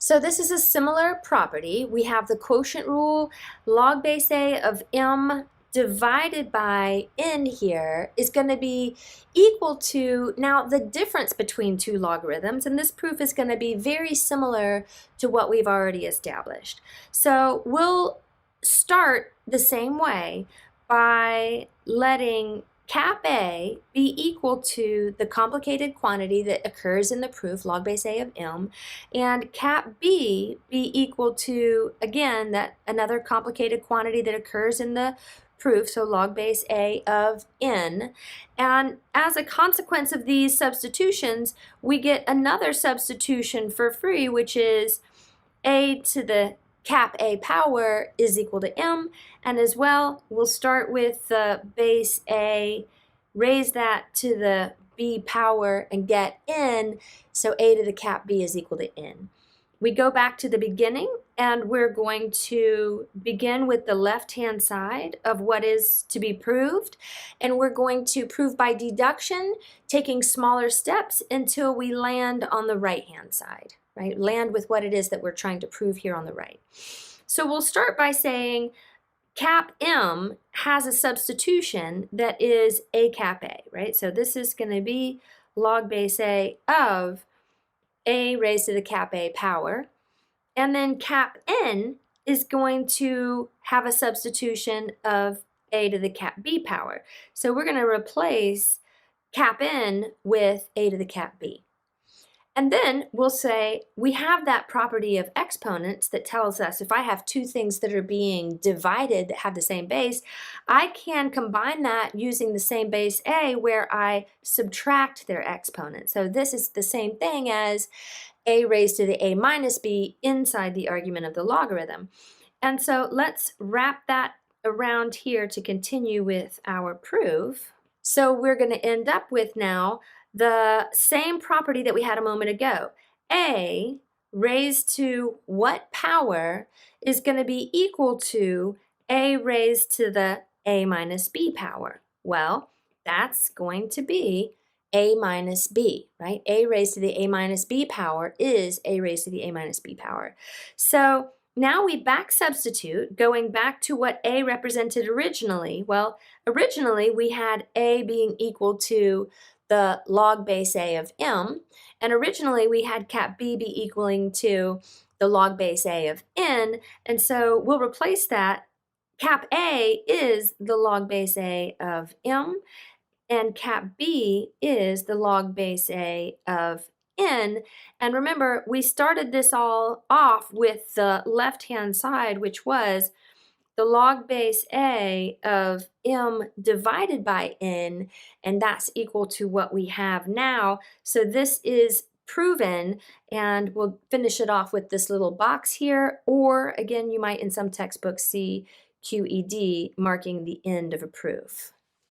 So this is a similar property. We have the quotient rule. Log base A of m divided by n here is going to be equal to, now the difference between two logarithms, and this proof is going to be very similar to what we've already established. So we'll start the same way by letting cap A be equal to the complicated quantity that occurs in the proof, log base A of m, and cap B be equal to, again, that another complicated quantity that occurs in the proof, so log base A of n. And as a consequence of these substitutions, we get another substitution for free, which is a to the cap A power is equal to m, and as well, we'll start with the base A, raise that to the b power, and get n, so a to the cap b is equal to n. We go back to the beginning, and we're going to begin with the left-hand side of what is to be proved, and we're going to prove by deduction, taking smaller steps until we land on the right-hand side. Right? Land with what it is that we're trying to prove here on the right. So we'll start by saying cap m has a substitution that is a cap a, right? So this is going to be log base A of a raised to the cap a power. And then cap n is going to have a substitution of a to the cap b power. So we're going to replace cap n with a to the cap b. And then we'll say we have that property of exponents that tells us if I have two things that are being divided that have the same base, I can combine that using the same base A where I subtract their exponent. So this is the same thing as a raised to the a minus b inside the argument of the logarithm. And so let's wrap that around here to continue with our proof. So we're going to end up with now the same property that we had a moment ago. A raised to what power is going to be equal to a raised to the a minus b power? Well, that's going to be a minus b, right? A raised to the a minus b power is a raised to the a minus b power. So now we back substitute, going back to what a represented originally. Well, originally we had a being equal to the log base A of m, and originally we had cap B be equaling to the log base A of n, and so we'll replace that. Cap A is the log base A of m, and cap B is the log base A of n. And remember, we started this all off with the left-hand side, which was the log base A of m divided by n, and that's equal to what we have now. So this is proven, and we'll finish it off with this little box here, or again, you might in some textbooks see QED marking the end of a proof.